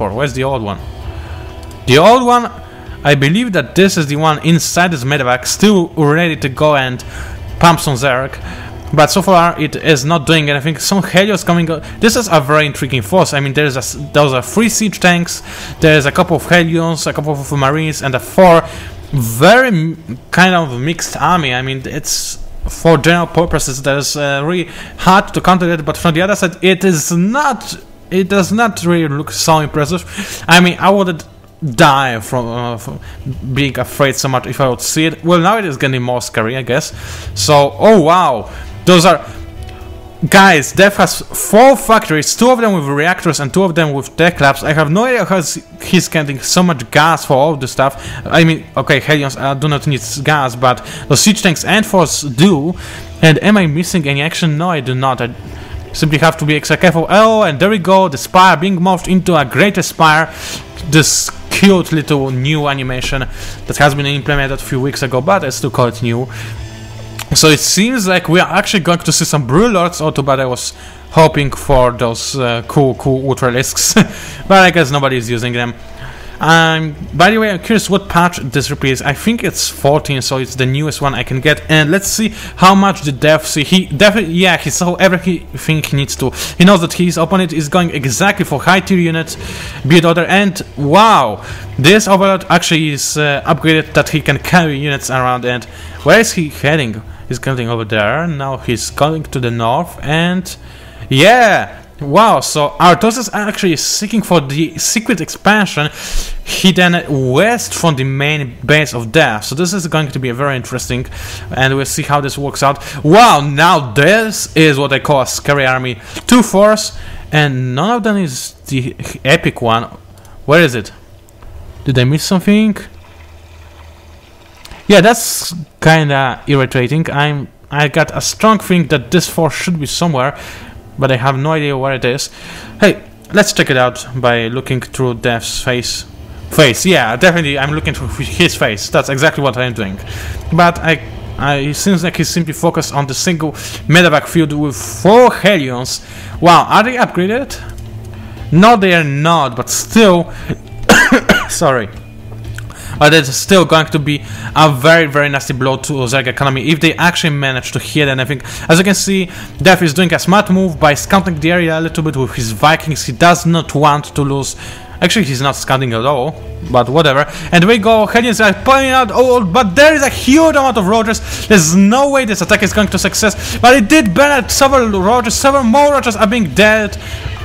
for? Where's the old one? The old one, I believe that this is the one inside this medevac, still ready to go and pump some Zerg. But so far it is not doing anything. Some Helios coming. This is a very intriguing force. I mean, those are 3 siege tanks. There's a couple of Helios, a couple of Marines, and a 4 very kind of mixed army. I mean, it's for general purposes. That is really hard to counter it. But from the other side, it is not. It does not really look so impressive. I mean, I would die from being afraid so much if I would see it. Well, now it is getting more scary, I guess. So, oh wow. Those are... Guys, Dev has 4 factories, 2 of them with reactors and 2 of them with tech labs. I have no idea how he's getting so much gas for all this stuff. I mean, okay, Helions do not need gas, but the siege tanks and force do. And am I missing any action? No, I do not. I simply have to be extra careful. Oh, and there we go, the Spire being morphed into a greater Spire. This cute little new animation that has been implemented a few weeks ago, but I still call it new. So it seems like we are actually going to see some Broodlords. Oh, too bad, I was hoping for those cool Ultralisks, but I guess nobody is using them. By the way, I'm curious what patch this replay is. I think it's 14, so it's the newest one I can get. And let's see how much the Dev see. He definitely, yeah, he saw everything he needs to. He knows that his opponent is going exactly for high tier units, build order, and wow, this Overlord actually is upgraded that he can carry units around. And where is he heading? He's going over there. Now he's going to the north, and yeah. Wow, so Arthos is actually seeking for the secret expansion hidden west from the main base of Death. So this is going to be very interesting, and we'll see how this works out. Wow, now this is what I call a scary army. 2 force, and none of them is the epic one. Where is it? Did I miss something? Yeah, that's kinda irritating. I got a strong feeling that this force should be somewhere, but I have no idea where it is. Hey, let's check it out by looking through Dev's face. Yeah, definitely I'm looking through his face. That's exactly what I'm doing. But it seems like he's simply focused on the single medevac field with 4 Helions. Wow, are they upgraded? No, they are not, but still... Sorry. But it's still going to be a very, very nasty blow to Zerg economy if they actually manage to hit anything. As you can see, Dev is doing a smart move by scouting the area a little bit with his Vikings. He does not want to lose. Actually, he's not scouting at all, but whatever. And we go, Helions are pulling out, oh, but there is a huge amount of Rogers. There's no way this attack is going to success, but it did ban several Rogers. Several more Rogers are being dead.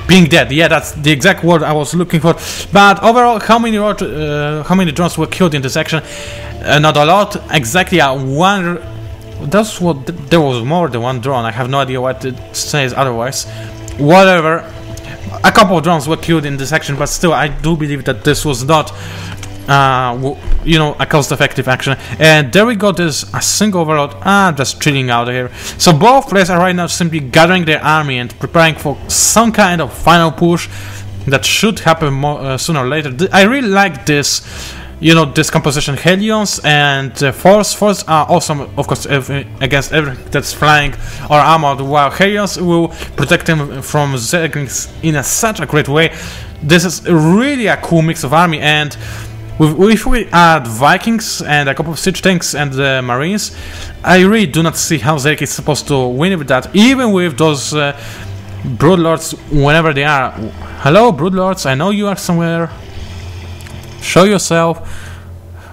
Yeah, that's the exact word I was looking for. But overall, how many drones were killed in this action? Not a lot. Exactly one. That's what. There was more than 1 drone. I have no idea what it says otherwise. Whatever. A couple of drones were killed in this action, but still, I do believe that this was not, you know, a cost-effective action. And there we go. There's a single Overlord. Just chilling out here. So both players are right now simply gathering their army and preparing for some kind of final push that should happen more, sooner or later. I really like this, you know, this composition. Helions and Force are awesome, of course, against everything that's flying or armored, while Helions will protect them from Zerglings in such a great way. This is really a cool mix of army, and if we add Vikings and a couple of siege tanks and Marines, I really do not see how Zerg is supposed to win with that, even with those Broodlords whenever they are. Hello, Broodlords, I know you are somewhere. Show yourself.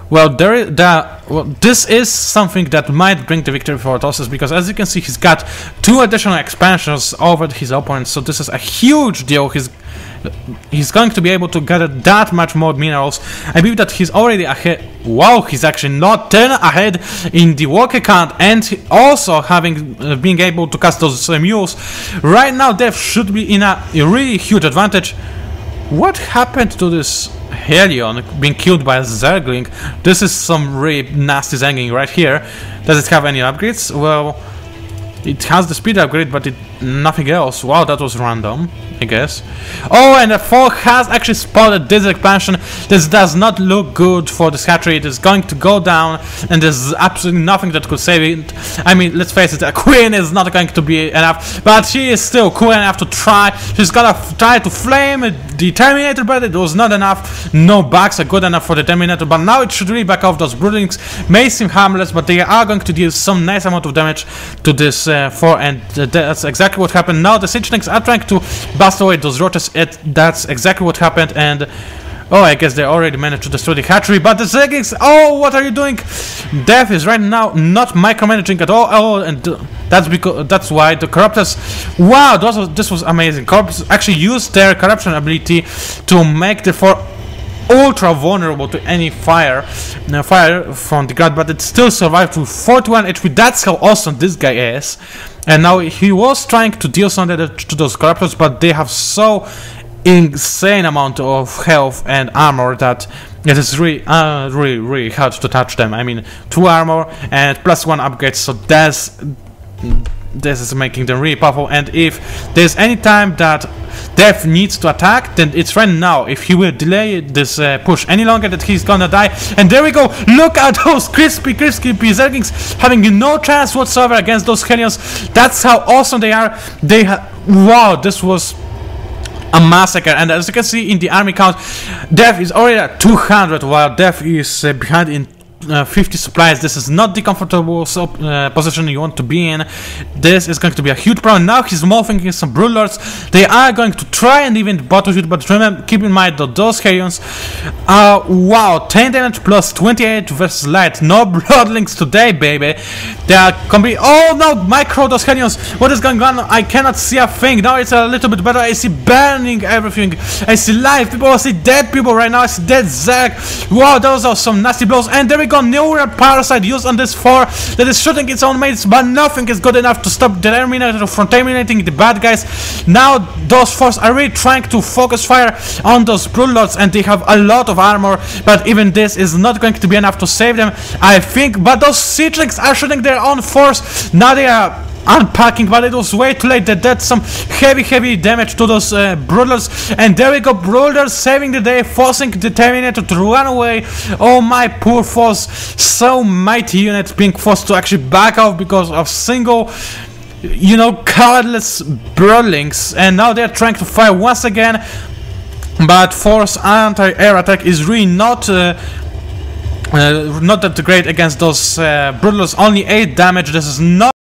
Well, this is something that might bring the victory for Arthos, because as you can see, he's got 2 additional expansions over his opponent, so this is a huge deal. He's going to be able to gather that much more minerals. I believe that he's already ahead. Wow, he's actually not 10 ahead in the worker count, and also being able to cast those mules. Right now, Dev should be in a really huge advantage. What happened to this Helion being killed by a Zergling? This is some really nasty Zergling right here. Does it have any upgrades? Well, it has the speed upgrade, but it nothing else. Wow, that was random, I guess. Oh, and the foe has actually spotted this expansion. This does not look good for this hatchery. It is going to go down, and there's absolutely nothing that could save it. I mean, let's face it, a queen is not going to be enough, but she is still cool enough to try. She's gonna try to flame the Terminator, but it was not enough. No bugs are good enough for the Terminator, but now it should really back off. Those broodlings may seem harmless, but they are going to deal some nice amount of damage to this foe, and that's exactly what happened. Now the Siege are trying to bust away those roaches. That's exactly what happened, and oh, I guess they already managed to destroy the hatchery, but the Zerglings, oh, what are you doing? Death is right now not micromanaging at all, and that's why the Corruptors, wow, this was amazing. Corruptors actually used their corruption ability to make the foe ultra vulnerable to any fire from the ground, but it still survived with 41 HP. That's how awesome this guy is. And now he was trying to deal some damage to those Corruptors, but they have so insane amount of health and armor that it is really hard to touch them. I mean, 2 armor and +1 upgrade, so this is making them really powerful. And if there's any time that Death needs to attack, then it's right now. If he will delay this push any longer, that he's gonna die. And there we go. Look at those crispy Zerglings having no chance whatsoever against those Hellions. That's how awesome they are. Wow, this was a massacre. And as you can see in the army count, Death is already at 200, while Death is behind in 50 supplies. This is not the comfortable position you want to be in. This is going to be a huge problem. Now he's morphing in some Broodlords. They are going to try and even battle shoot, but remember, keep in mind that those Hellions are, wow, 10 damage plus 28 versus light. No Bloodlings today, baby. They are complete. Oh no, micro those Hellions. What is going on? I cannot see a thing. Now it's a little bit better. I see burning everything. I see live people. I see dead people right now. I see dead Zerg. Wow, those are some nasty blows. And there we go. Neural Parasite used on this foe that is shooting its own mates, but nothing is good enough to stop the Terminator from terminating the bad guys. Now those foes are really trying to focus fire on those Broodlords, and they have a lot of armor, but even this is not going to be enough to save them, I think. But those Siegelings are shooting their own force. Now they are unpacking, but it was way too late. They did some heavy damage to those Broodlords, and there we go. Broodlords saving the day, forcing the Terminator to run away. Oh my poor foes, so mighty units being forced to actually back off because of single, you know, cowardless Broodlings. And now they're trying to fire once again, but force anti-air attack is really not that great against those Broodlords. Only 8 damage. This is not